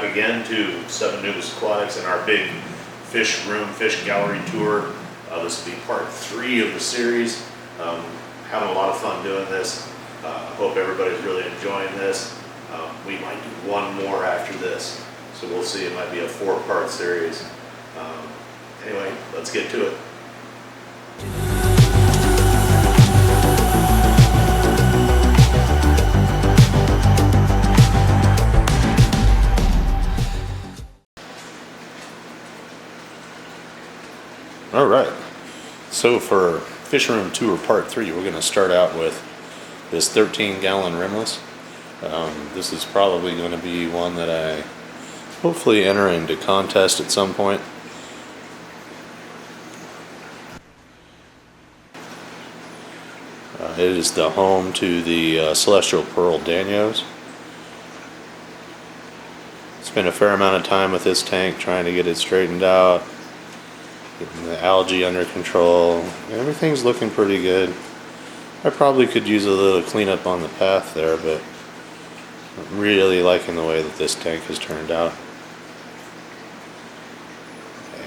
Again to 7Anubis Aquatics and our big fish room, fish gallery tour. This will be part 3 of the series. Having a lot of fun doing this. I hope everybody's really enjoying this. We might do one more after this, so we'll see. It might be a 4-part series. Anyway, let's get to it. All right, so for Fish Room Tour Part 3, we're going to start out with this 13-gallon rimless. This is probably going to be one that I hopefully enter into contest at some point. It is the home to the Celestial Pearl Danios. Spent a fair amount of time with this tank trying to get it straightened out. Getting the algae under control. Everything's looking pretty good. I probably could use a little cleanup on the path there, but I'm really liking the way that this tank has turned out.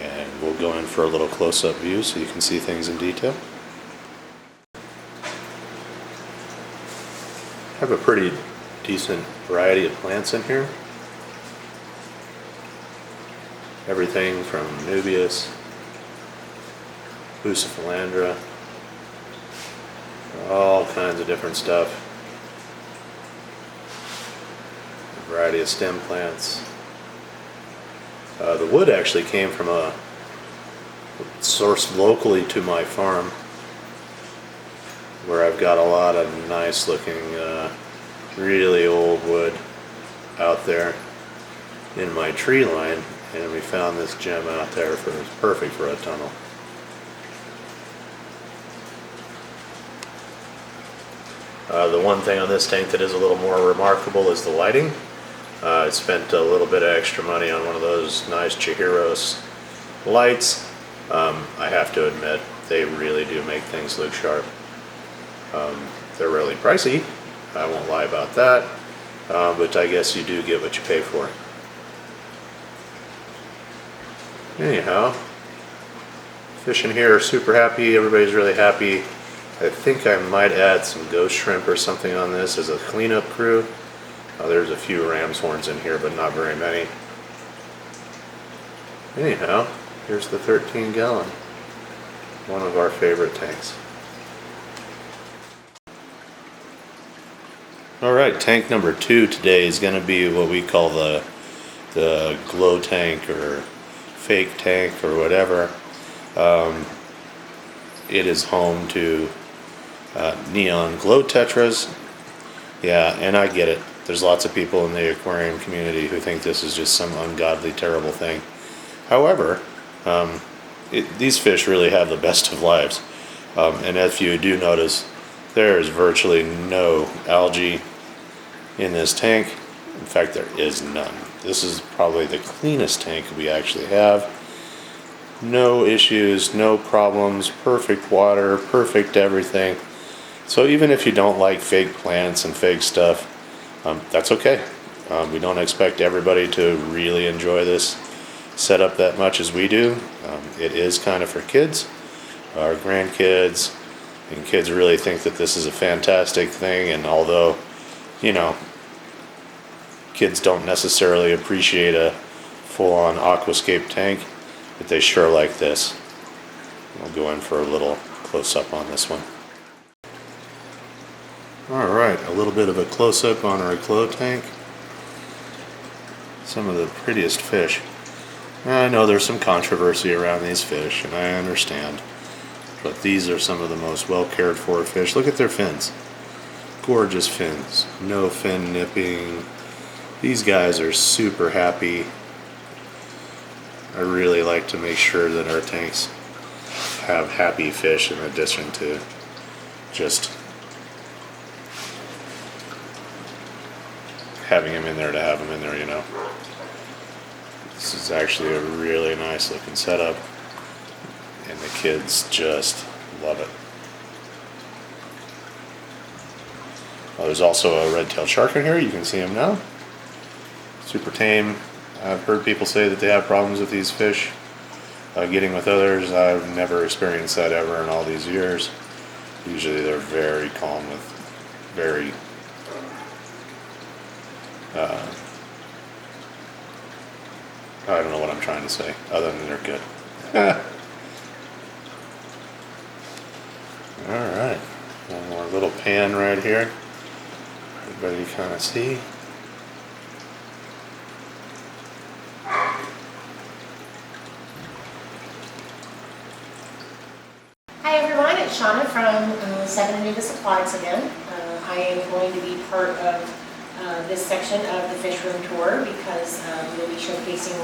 And we'll go in for a little close-up view so you can see things in detail. I have a pretty decent variety of plants in here. Everything from Nubius, Bucephalandra, all kinds of different stuff. A variety of stem plants. The wood actually came from a source locally to my farm, where I've got a lot of nice looking, really old wood out there in my tree line, and we found this gem out there it's perfect for a tunnel. The one thing on this tank that is a little more remarkable is the lighting. I spent a little bit of extra money on one of those nice Chihiros lights. I have to admit, they really do make things look sharp. They're really pricey, I won't lie about that, but I guess you do get what you pay for. Anyhow, fish in here are super happy, everybody's really happy. I think I might add some ghost shrimp or something on this as a cleanup crew. There's a few ram's horns in here, but not very many. Anyhow, here's the 13-gallon, one of our favorite tanks. Alright, tank number 2 today is going to be what we call the glow tank or fake tank or whatever. It is home to neon glow tetras. Yeah, and I get it. There's lots of people in the aquarium community who think this is just some ungodly, terrible thing. However, these fish really have the best of lives. And if you do notice, there is virtually no algae in this tank. In fact, there is none. This is probably the cleanest tank we actually have. No issues, no problems, perfect water, perfect everything. So even if you don't like fake plants and fake stuff, that's okay. We don't expect everybody to really enjoy this setup that much as we do. It is kind of for kids, our grandkids, and kids really think that this is a fantastic thing. And although, you know, kids don't necessarily appreciate a full-on aquascape tank, but they sure like this. I'll go in for a little close-up on this one. Alright, a little bit of a close-up on our glow tank. Some of the prettiest fish. I know there's some controversy around these fish, and I understand. But these are some of the most well cared for fish. Look at their fins. Gorgeous fins. No fin nipping. These guys are super happy. I really like to make sure that our tanks have happy fish in addition to just having them in there to have them in there, you know. This is actually a really nice looking setup, and the kids just love it. There's also a red-tailed shark in here. You can see him now. Super tame. I've heard people say that they have problems with these fish getting with others. I've never experienced that ever in all these years. Usually they're very calm with very I don't know what I'm trying to say, other than they're good. Alright, one more little pan right here. Everybody kind of see. Hi everyone, it's Shawna from 7Anubis Aquatics again. I am going to be part of this section of the fish room tour because we'll be showcasing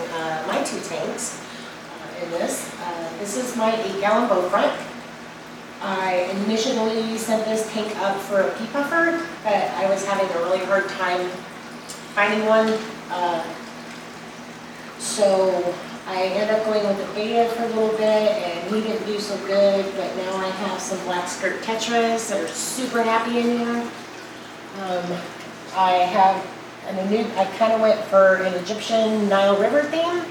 my two tanks in this. This is my 8-gallon bow front. I initially sent this tank up for a pea puffer, but I was having a really hard time finding one. So I ended up going with the beta for a little bit, and he didn't do so good, but now I have some black skirt tetras that are super happy in here. I have I kind of went for an Egyptian Nile River theme.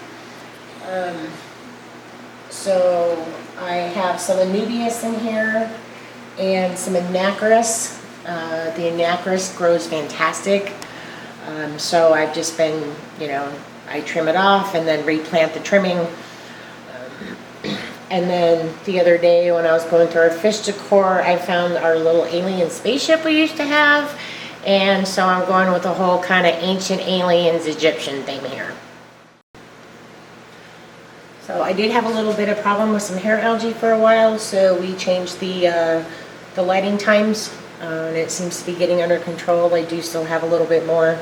So I have some Anubias in here and some Anacris. The Anacris grows fantastic. So I've just been, you know, I trim it off and then replant the trimming. And then the other day when I was going through our fish decor, I found our little alien spaceship we used to have. And so I'm going with the whole kind of ancient aliens Egyptian theme here. So I did have a little bit of problem with some hair algae for a while, so we changed the lighting times, and it seems to be getting under control. I do still have a little bit more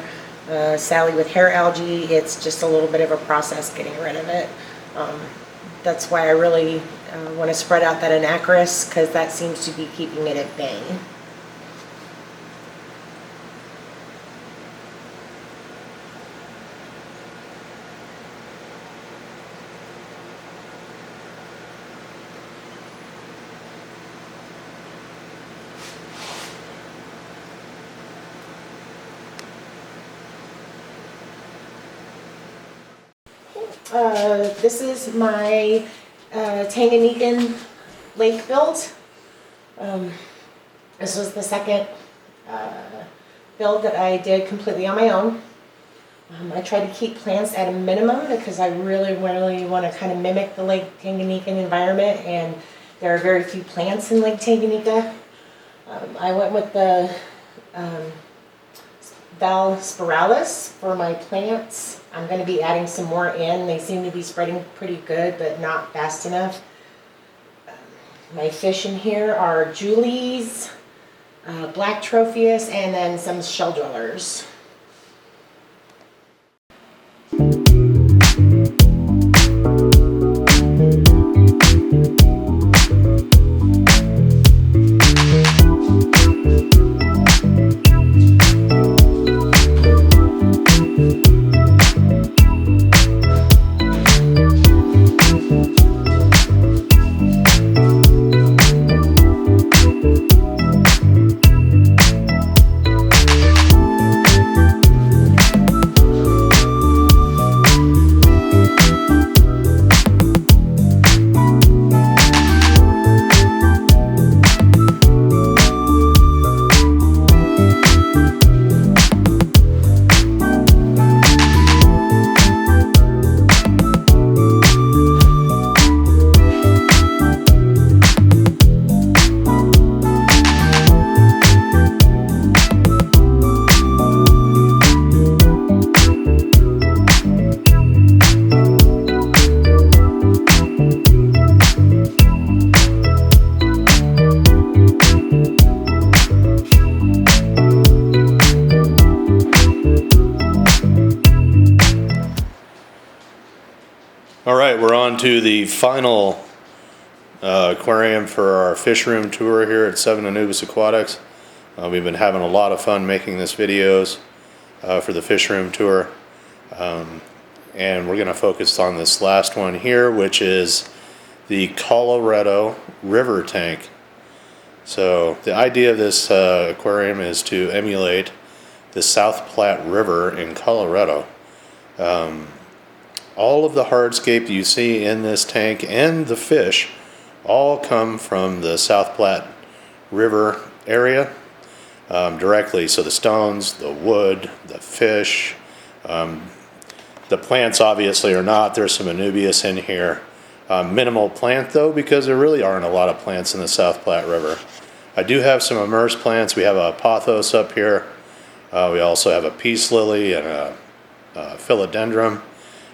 Sally with hair algae. It's just a little bit of a process getting rid of it. That's why I really want to spread out that Anacris, because that seems to be keeping it at bay. This is my Tanganyika lake build. This was the second build that I did completely on my own. I try to keep plants at a minimum because I really want to kind of mimic the Lake Tanganyika environment, and there are very few plants in Lake Tanganyika. I went with the Valspiralis for my plants. I'm going to be adding some more in. They seem to be spreading pretty good, but not fast enough. My fish in here are Julies, Black Tropheus, and then some shell dwellers. All right, we're on to the final aquarium for our fish room tour here at 7Anubis Aquatics. We've been having a lot of fun making this videos for the fish room tour. And we're going to focus on this last one here, which is the Colorado River tank. So the idea of this aquarium is to emulate the South Platte River in Colorado. All of the hardscape you see in this tank and the fish all come from the South Platte River area directly. So the stones, the wood, the fish, the plants obviously are not. There's some Anubias in here. Minimal plant though, because there really aren't a lot of plants in the South Platte River. I do have some immersed plants. We have a pothos up here. We also have a peace lily and a philodendron.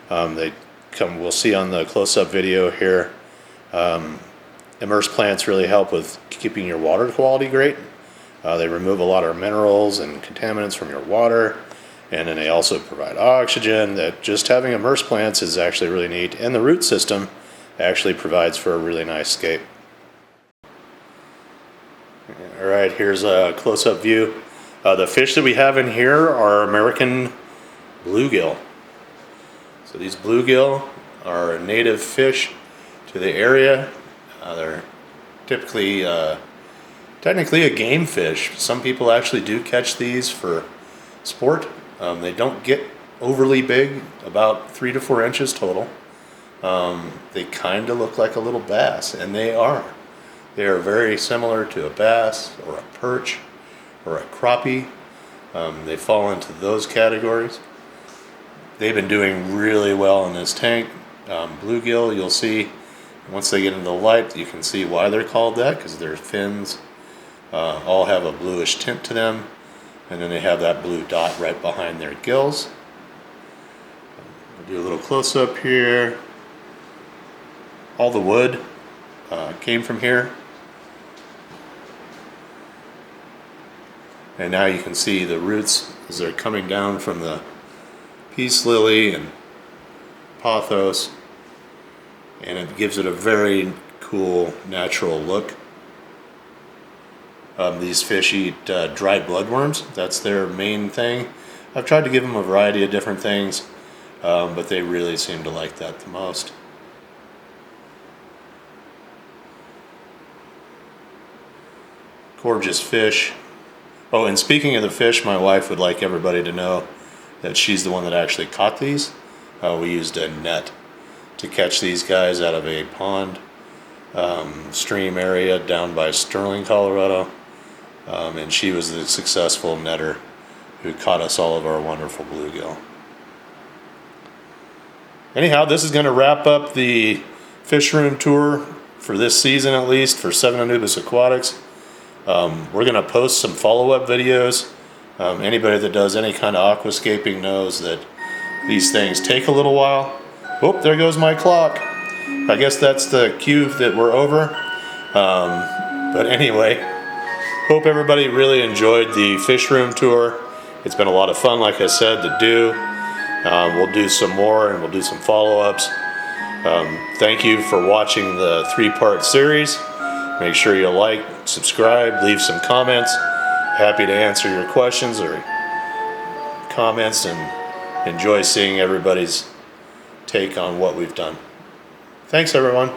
We'll see on the close-up video here. Immersed plants really help with keeping your water quality great. They remove a lot of minerals and contaminants from your water, and then they also provide oxygen. That just having immersed plants is actually really neat, and the root system actually provides for a really nice scape. All right, here's a close-up view. The fish that we have in here are American bluegill. So these bluegill are a native fish to the area. They're typically, technically a game fish. Some people actually do catch these for sport. They don't get overly big, about 3 to 4 inches total. They kind of look like a little bass, and they are. They are very similar to a bass or a perch or a crappie. They fall into those categories. They've been doing really well in this tank. Bluegill, you'll see, once they get into the light, you can see why they're called that, because their fins all have a bluish tint to them, and then they have that blue dot right behind their gills. We'll do a little close-up here. All the wood came from here. And now you can see the roots as they're coming down from the peace lily and pothos, and it gives it a very cool natural look. These fish eat dried bloodworms. That's their main thing. I've tried to give them a variety of different things, but they really seem to like that the most. Gorgeous fish. Oh, and speaking of the fish, my wife would like everybody to know that she's the one that actually caught these. We used a net to catch these guys out of a pond stream area down by Sterling, Colorado. And she was the successful netter who caught us all of our wonderful bluegill. Anyhow, this is going to wrap up the fish room tour for this season, at least, for 7Anubis Aquatics. We're going to post some follow-up videos. Anybody that does any kind of aquascaping knows that these things take a little while. Oh, there goes my clock. I guess that's the cue that we're over. But anyway, hope everybody really enjoyed the fish room tour. It's been a lot of fun, like I said, to do. We'll do some more, and we'll do some follow-ups. Thank you for watching the 3-part series. Make sure you like, subscribe, leave some comments. Happy to answer your questions or comments, and enjoy seeing everybody's take on what we've done. Thanks, everyone.